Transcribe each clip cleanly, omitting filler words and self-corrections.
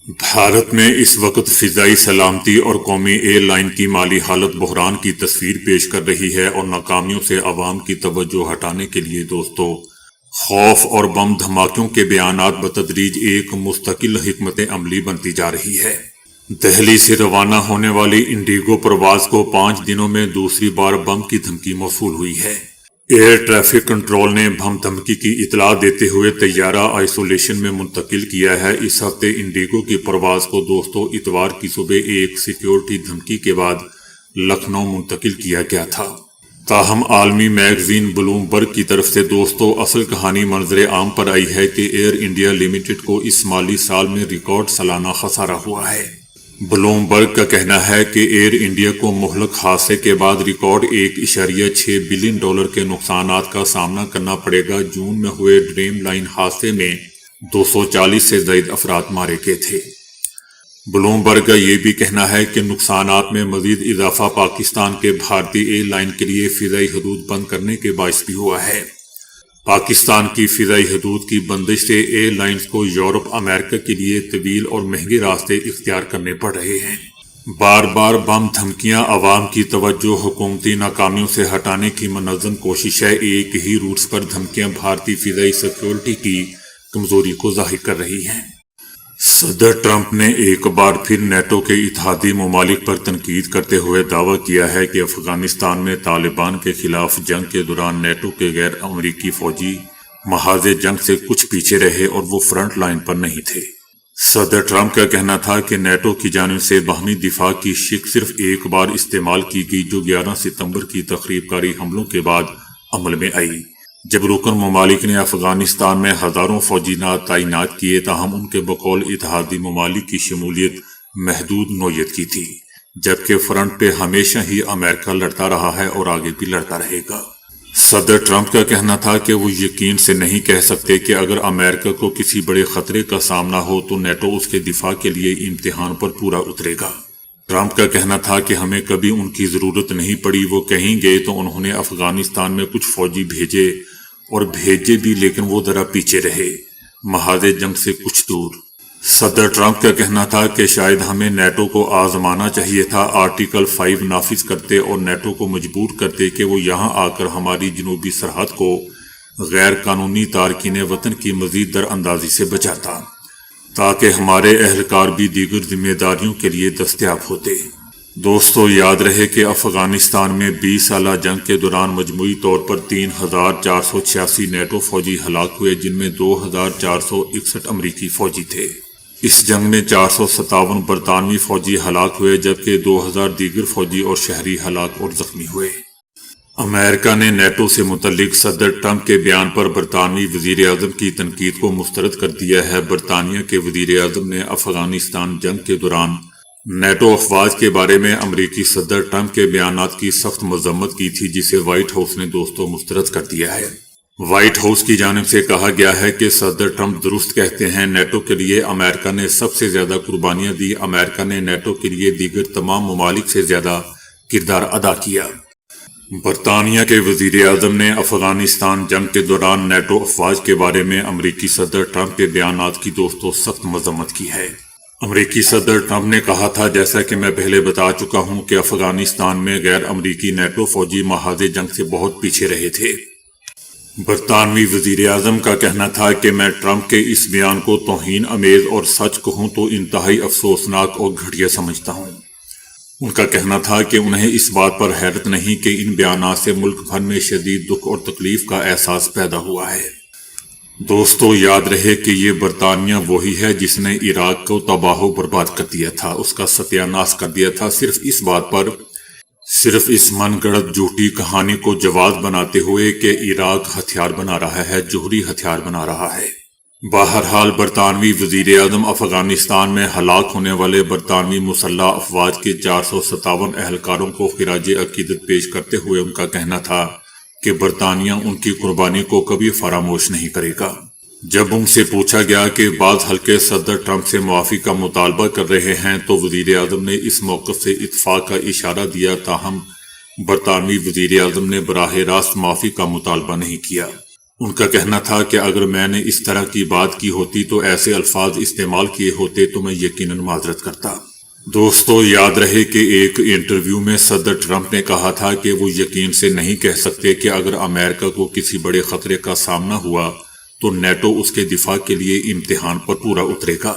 بھارت میں اس وقت فضائی سلامتی اور قومی ایئر لائن کی مالی حالت بحران کی تصویر پیش کر رہی ہے اور ناکامیوں سے عوام کی توجہ ہٹانے کے لیے خوف اور بم دھماکوں کے بیانات بتدریج ایک مستقل حکمت عملی بنتی جا رہی ہے۔ دہلی سے روانہ ہونے والی انڈیگو پرواز کو 5 دنوں میں دوسری بار بم کی دھمکی موصول ہوئی ہے۔ ایئر ٹریفک کنٹرول نے بم دھمکی کی اطلاع دیتے ہوئے طیارہ آئسولیشن میں منتقل کیا ہے۔ اس ہفتے انڈیگو کی پرواز کو اتوار کی صبح ایک سیکیورٹی دھمکی کے بعد لکھنؤ منتقل کیا گیا تھا۔ تاہم عالمی میگزین بلومبرگ کی طرف سے اصل کہانی منظر عام پر آئی ہے کہ ایئر انڈیا لمیٹڈ کو اس مالی سال میں ریکارڈ سالانہ خسارہ ہوا ہے۔ بلومبرگ کا کہنا ہے کہ ایئر انڈیا کو مہلک حادثے کے بعد ریکارڈ $1.6 بلین کے نقصانات کا سامنا کرنا پڑے گا۔ جون میں ہوئے ڈریم لائن حادثے میں 240 سے زائد افراد مارے گئے تھے۔ بلومبرگ کا یہ بھی کہنا ہے کہ نقصانات میں مزید اضافہ پاکستان کے بھارتی ایئر لائن کے لیے فضائی حدود بند کرنے کے باعث بھی ہوا ہے۔ پاکستان کی فضائی حدود کی بندش سے ایئر لائنز کو یورپ، امریکہ کے لیے طویل اور مہنگے راستے اختیار کرنے پڑ رہے ہیں۔ بار بار بم دھمکیاں عوام کی توجہ حکومتی ناکامیوں سے ہٹانے کی منظم کوشش ہے۔ ایک ہی روٹس پر دھمکیاں بھارتی فضائی سیکیورٹی کی کمزوری کو ظاہر کر رہی ہیں۔ صدر ٹرمپ نے ایک بار پھر نیٹو کے اتحادی ممالک پر تنقید کرتے ہوئے دعویٰ کیا ہے کہ افغانستان میں طالبان کے خلاف جنگ کے دوران نیٹو کے غیر امریکی فوجی محاذ جنگ سے کچھ پیچھے رہے اور وہ فرنٹ لائن پر نہیں تھے۔ صدر ٹرمپ کا کہنا تھا کہ نیٹو کی جانب سے باہمی دفاع کی شق صرف ایک بار استعمال کی گئی، جو 11 ستمبر کی تخریب کاری حملوں کے بعد عمل میں آئی، جب رکن ممالک نے افغانستان میں ہزاروں فوجی تعینات کیے، تاہم ان کے بقول اتحادی ممالک کی شمولیت محدود نوعیت کی تھی، جبکہ فرنٹ پہ ہمیشہ ہی امریکہ لڑتا رہا ہے اور آگے بھی لڑتا رہے گا۔ صدر ٹرمپ کا کہنا تھا کہ وہ یقین سے نہیں کہہ سکتے کہ اگر امریکہ کو کسی بڑے خطرے کا سامنا ہو تو نیٹو اس کے دفاع کے لیے امتحان پر پورا اترے گا۔ ٹرمپ کا کہنا تھا کہ ہمیں کبھی ان کی ضرورت نہیں پڑی، وہ کہیں گے تو انہوں نے افغانستان میں کچھ فوجی بھیجے بھی، لیکن وہ ذرا پیچھے رہے، محاذ جنگ سے کچھ دور۔ صدر ٹرمپ کا کہنا تھا کہ شاید ہمیں نیٹو کو آزمانا چاہیے تھا، آرٹیکل 5 نافذ کرتے اور نیٹو کو مجبور کرتے کہ وہ یہاں آ کر ہماری جنوبی سرحد کو غیر قانونی تارکین وطن کی مزید در اندازی سے بچاتا، تاکہ ہمارے اہلکار بھی دیگر ذمہ داریوں کے لیے دستیاب ہوتے۔ یاد رہے کہ افغانستان میں 20 سالہ جنگ کے دوران مجموعی طور پر 3486 نیٹو فوجی ہلاک ہوئے، جن میں 2461 امریکی فوجی تھے۔ اس جنگ میں 457 برطانوی فوجی ہلاک ہوئے، جبکہ 2000 دیگر فوجی اور شہری ہلاک اور زخمی ہوئے۔ امریکہ نے نیٹو سے متعلق صدر ٹرمپ کے بیان پر برطانوی وزیر اعظم کی تنقید کو مسترد کر دیا ہے۔ برطانیہ کے وزیر اعظم نے افغانستان جنگ کے دوران نیٹو افواج کے بارے میں امریکی صدر ٹرمپ کے بیانات کی سخت مذمت کی تھی، جسے وائٹ ہاؤس نے مسترد کر دیا ہے۔ وائٹ ہاؤس کی جانب سے کہا گیا ہے کہ صدر ٹرمپ درست کہتے ہیں، نیٹو کے لیے امریکہ نے سب سے زیادہ قربانیاں دی، امریکہ نے نیٹو کے لیے دیگر تمام ممالک سے زیادہ کردار ادا کیا۔ برطانیہ کے وزیر اعظم نے افغانستان جنگ کے دوران نیٹو افواج کے بارے میں امریکی صدر ٹرمپ کے بیانات کی سخت مذمت کی ہے۔ امریکی صدر ٹرمپ نے کہا تھا، جیسا کہ میں پہلے بتا چکا ہوں، کہ افغانستان میں غیر امریکی نیٹو فوجی محاذ جنگ سے بہت پیچھے رہے تھے۔ برطانوی وزیر اعظم کا کہنا تھا کہ میں ٹرمپ کے اس بیان کو توہین آمیز اور سچ کہوں تو انتہائی افسوسناک اور گھٹیا سمجھتا ہوں۔ ان کا کہنا تھا کہ انہیں اس بات پر حیرت نہیں کہ ان بیانات سے ملک بھر میں شدید دکھ اور تکلیف کا احساس پیدا ہوا ہے۔ یاد رہے کہ یہ برطانیہ وہی ہے جس نے عراق کو تباہ و برباد کر دیا تھا، اس کا ستیہ ناش کر دیا تھا، صرف اس بات پر، صرف اس من گڑت جھوٹی کہانی کو جواز بناتے ہوئے کہ عراق ہتھیار بنا رہا ہے، جوہری ہتھیار بنا رہا ہے۔ بہرحال برطانوی وزیر اعظم افغانستان میں ہلاک ہونے والے برطانوی مسلح افواج کے 457 اہلکاروں کو خراج عقیدت پیش کرتے ہوئے ان کا کہنا تھا کہ برطانیہ ان کی قربانی کو کبھی فراموش نہیں کرے گا۔ جب ان سے پوچھا گیا کہ بعض حلقے صدر ٹرمپ سے معافی کا مطالبہ کر رہے ہیں تو وزیر اعظم نے اس موقف سے اتفاق کا اشارہ دیا، تاہم برطانوی وزیر اعظم نے براہ راست معافی کا مطالبہ نہیں کیا۔ ان کا کہنا تھا کہ اگر میں نے اس طرح کی بات کی ہوتی تو ایسے الفاظ استعمال کیے ہوتے تو میں یقیناً معذرت کرتا۔ دوستو، یاد رہے کہ ایک انٹرویو میں صدر ٹرمپ نے کہا تھا کہ وہ یقین سے نہیں کہہ سکتے کہ اگر امریکہ کو کسی بڑے خطرے کا سامنا ہوا تو نیٹو اس کے دفاع کے لیے امتحان پر پورا اترے گا۔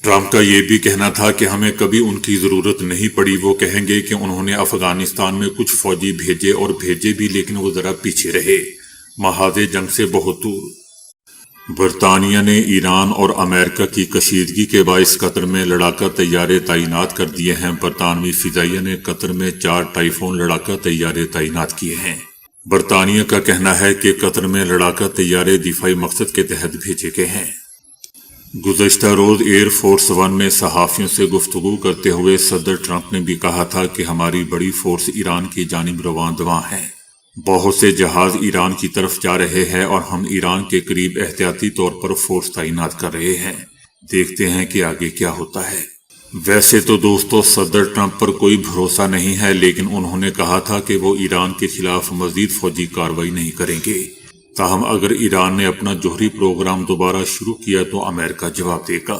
ٹرمپ کا یہ بھی کہنا تھا کہ ہمیں کبھی ان کی ضرورت نہیں پڑی، وہ کہیں گے کہ انہوں نے افغانستان میں کچھ فوجی بھیجے اور بھیجے بھی، لیکن وہ ذرا پیچھے رہے، محاذ جنگ سے بہت دور۔ برطانیہ نے ایران اور امریکہ کی کشیدگی کے باعث قطر میں لڑاکا طیارے تعینات کر دیے ہیں۔ برطانوی فضائیہ نے قطر میں 4 ٹائفون لڑاکا طیارے تعینات کیے ہیں۔ برطانیہ کا کہنا ہے کہ قطر میں لڑاکا طیارے دفاعی مقصد کے تحت بھیجے گئے ہیں۔ گزشتہ روز ایئر فورس 1 میں صحافیوں سے گفتگو کرتے ہوئے صدر ٹرمپ نے بھی کہا تھا کہ ہماری بڑی فورس ایران کی جانب رواں دواں ہے، بہت سے جہاز ایران کی طرف جا رہے ہیں اور ہم ایران کے قریب احتیاطی طور پر فورس تعینات کر رہے ہیں، دیکھتے ہیں کہ آگے کیا ہوتا ہے۔ ویسے تو دوستو صدر ٹرمپ پر کوئی بھروسہ نہیں ہے، لیکن انہوں نے کہا تھا کہ وہ ایران کے خلاف مزید فوجی کارروائی نہیں کریں گے۔ تاہم اگر ایران نے اپنا جوہری پروگرام دوبارہ شروع کیا تو امریکہ جواب دے گا۔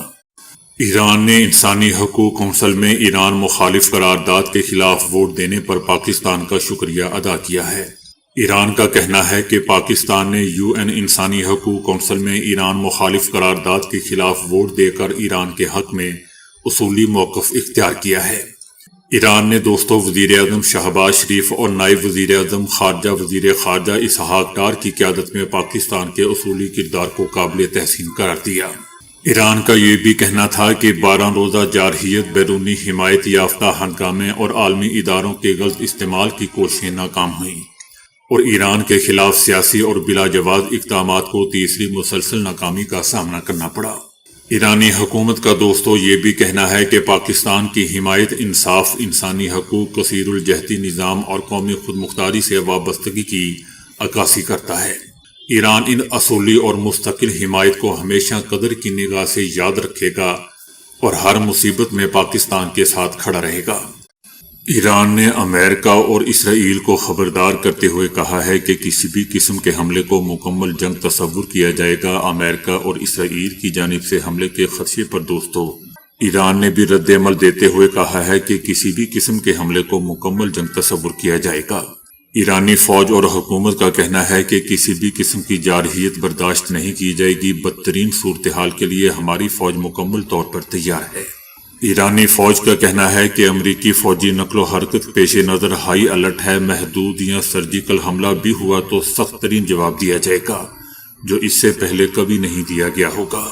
ایران نے انسانی حقوق کونسل میں ایران مخالف قرارداد کے خلاف ووٹ دینے پر پاکستان کا شکریہ ادا کیا ہے۔ ایران کا کہنا ہے کہ پاکستان نے UN انسانی حقوق کونسل میں ایران مخالف قرارداد کے خلاف ووٹ دے کر ایران کے حق میں اصولی موقف اختیار کیا ہے۔ ایران نے دوستو وزیر اعظم شہباز شریف اور نائب وزیر اعظم خارجہ وزیر خارجہ اسحاق ڈار کی قیادت میں پاکستان کے اصولی کردار کو قابل تحسین قرار دیا۔ ایران کا یہ بھی کہنا تھا کہ 12 روزہ جارحیت، بیرونی حمایت یافتہ ہنگامے اور عالمی اداروں کے غلط استعمال کی کوششیں ناکام ہوئیں اور ایران کے خلاف سیاسی اور بلا جواز اقدامات کو تیسری مسلسل ناکامی کا سامنا کرنا پڑا۔ ایرانی حکومت کا دوستو یہ بھی کہنا ہے کہ پاکستان کی حمایت انصاف، انسانی حقوق، کثیر الجہتی نظام اور قومی خود مختاری سے وابستگی کی عکاسی کرتا ہے۔ ایران ان اصولی اور مستقل حمایت کو ہمیشہ قدر کی نگاہ سے یاد رکھے گا اور ہر مصیبت میں پاکستان کے ساتھ کھڑا رہے گا۔ ایران نے امریکہ اور اسرائیل کو خبردار کرتے ہوئے کہا ہے کہ کسی بھی قسم کے حملے کو مکمل جنگ تصور کیا جائے گا۔ امریکہ اور اسرائیل کی جانب سے حملے کے خدشے پر دوستو ایران نے بھی رد عمل دیتے ہوئے کہا ہے کہ کسی بھی قسم کے حملے کو مکمل جنگ تصور کیا جائے گا۔ ایرانی فوج اور حکومت کا کہنا ہے کہ کسی بھی قسم کی جارحیت برداشت نہیں کی جائے گی۔ بدترین صورتحال کے لیے ہماری فوج مکمل طور پر تیار ہے۔ ایرانی فوج کا کہنا ہے کہ امریکی فوجی نقل و حرکت پیش نظر ہائی الرٹ ہے۔ محدود یا سرجیکل حملہ بھی ہوا تو سخت ترین جواب دیا جائے گا، جو اس سے پہلے کبھی نہیں دیا گیا ہوگا۔